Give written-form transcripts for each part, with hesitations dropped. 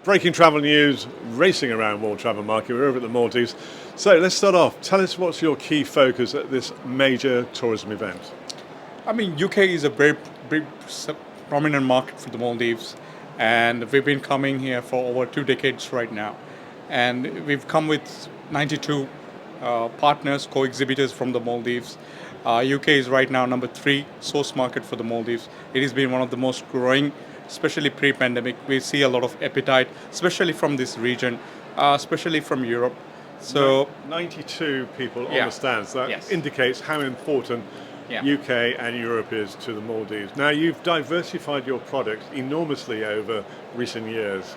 Breaking travel news, racing around World Travel Market. We're over at the Maldives. So let's start off. Tell us what's your key focus at this major tourism event. I mean, UK is a very big, prominent market for the Maldives, and we've been coming here for over 2 decades right now. And we've come with 92 partners, co-exhibitors from the Maldives. UK is right now number 3 source market for the Maldives. It has been one of the most growing, especially pre-pandemic. We see a lot of appetite, especially from this region, especially from Europe. So 92 people on Yeah. the stands. That Yes. indicates how important Yeah. UK and Europe is to the Maldives. Now, you've diversified your products enormously over recent years.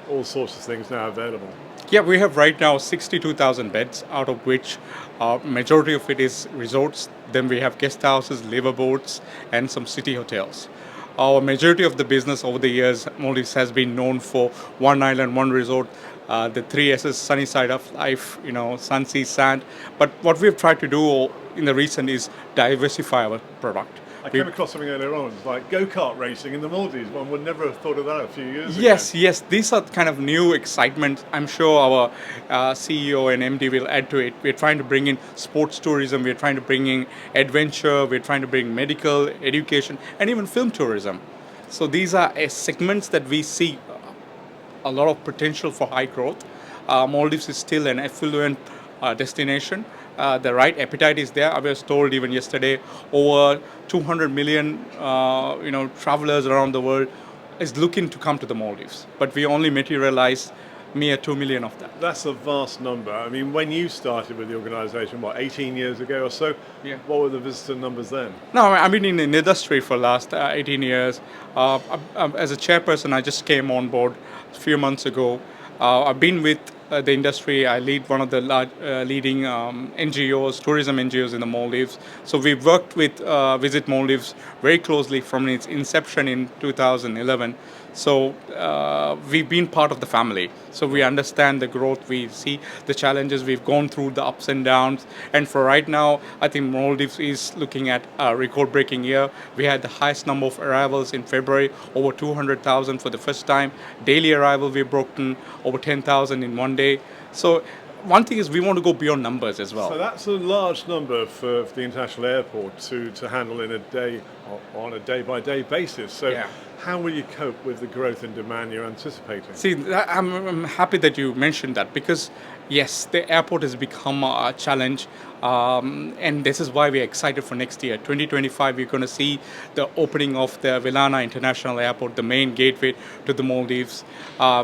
All sorts of things now available. Yeah, we have right now 62,000 beds, out of which majority of it is resorts. Then we have guest houses, liverboats, and some city hotels. Our majority of the business over the years, Maldives has been known for one island, one resort, the three S's, sunny side of life, sun, sea, sand. But what we've tried to do in the recent is diversify our product. I came across something earlier on, it's like go-kart racing in the Maldives. One would never have thought of that a few years ago. Yes, these are kind of new excitement. I'm sure our CEO and MD will add to it. We're trying to bring in sports tourism, we're trying to bring in adventure, we're trying to bring medical, education, and even film tourism. So these are segments that we see a lot of potential for high growth. Maldives is still an affluent destination. The right appetite is there. I was told even yesterday, over 200 million, travelers around the world is looking to come to the Maldives. But we only materialized mere 2 million of that. That's a vast number. I mean, when you started with the organisation, 18 years ago or so, Yeah. what were the visitor numbers then? No, I've been in the industry for the last 18 years. As a chairperson, I just came on board a few months ago. I've been with the industry. I lead one of the leading NGOs, tourism NGOs in the Maldives. So we've worked with Visit Maldives very closely from its inception in 2011. So we've been part of the family. So we understand the growth, we see the challenges, we've gone through the ups and downs. And for right now, I think Maldives is looking at a record-breaking year. We had the highest number of arrivals in February, over 200,000 for the first time. Daily arrival, we've broken over 10,000 in one day. So one thing is we want to go beyond numbers as well. So that's a large number for the international airport to handle in a day, on a day-by-day basis. So Yeah. how will you cope with the growth in demand you're anticipating? See, I'm happy that you mentioned that because, yes, the airport has become a challenge, and this is why we're excited for next year. 2025, we're going to see the opening of the Villana International Airport, the main gateway to the Maldives.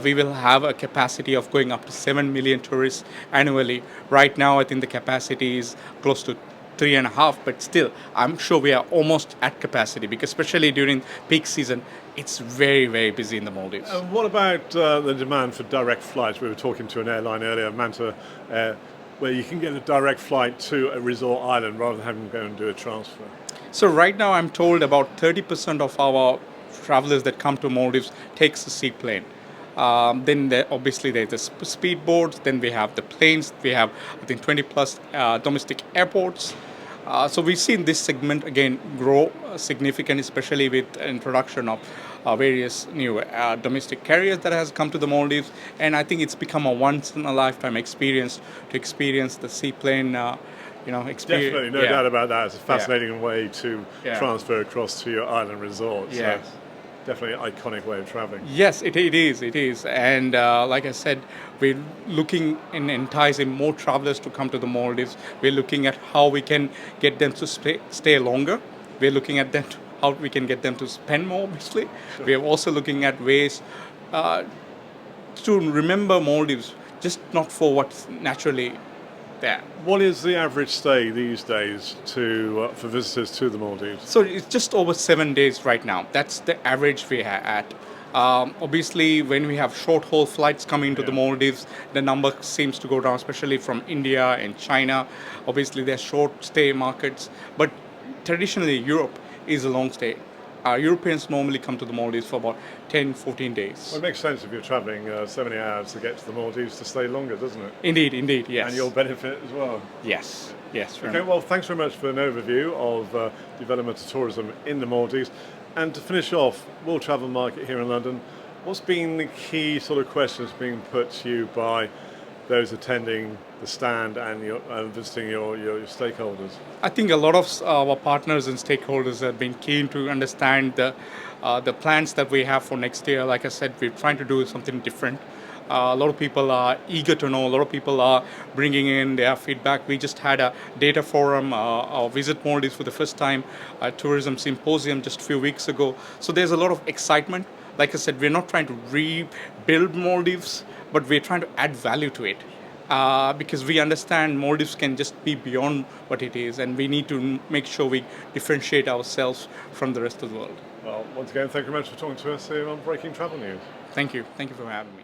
We will have a capacity of going up to 7 million tourists annually. Right now, I think the capacity is close to 3.5, but still, I'm sure we are almost at capacity because especially during peak season, it's very, very busy in the Maldives. And what about the demand for direct flights? We were talking to an airline earlier, Manta Air, where you can get a direct flight to a resort island rather than having to go and do a transfer. So right now, I'm told about 30% of our travelers that come to Maldives takes the seaplane. Then obviously there's the speedboats, then we have the planes, we have I think 20 plus domestic airports. So we've seen this segment again grow significantly, especially with introduction of various new domestic carriers that has come to the Maldives, and I think it's become a once-in-a-lifetime experience to experience the seaplane. Experience. Definitely, no doubt about that. It's a fascinating way to Yeah. transfer across to your island resort. So Yes. definitely an iconic way of traveling. Yes, it is. And like I said, we're looking in enticing more travelers to come to the Maldives. We're looking at how we can get them to stay longer. We're looking at how we can get them to spend more, obviously. Sure. We're also looking at ways to remember Maldives, just not for what's naturally there. What is the average stay these days for visitors to the Maldives? So it's just over 7 days right now. That's the average we are at. Obviously, when we have short-haul flights coming to the Maldives, the number seems to go down, especially from India and China. Obviously, they're short-stay markets. But traditionally, Europe is a long stay. Europeans normally come to the Maldives for about 10, 14 days. Well, it makes sense if you're traveling so many hours to get to the Maldives to stay longer, doesn't it? Indeed, yes. And you'll benefit as well. Yes. Okay, well, thanks very much for an overview of development of tourism in the Maldives. And to finish off, World Travel Market here in London, What's been the key sort of questions being put to you by those attending the stand and visiting your stakeholders? I think a lot of our partners and stakeholders have been keen to understand the plans that we have for next year. Like I said, we're trying to do something different. A lot of people are eager to know. A lot of people are bringing in their feedback. We just had a data forum, Visit Maldives for the first time, a tourism symposium just a few weeks ago. So there's a lot of excitement. Like I said, we're not trying to rebuild Maldives, but we're trying to add value to it. Because we understand Maldives can just be beyond what it is, and we need to make sure we differentiate ourselves from the rest of the world. Well, once again, thank you very much for talking to us here on Breaking Travel News. Thank you. Thank you for having me.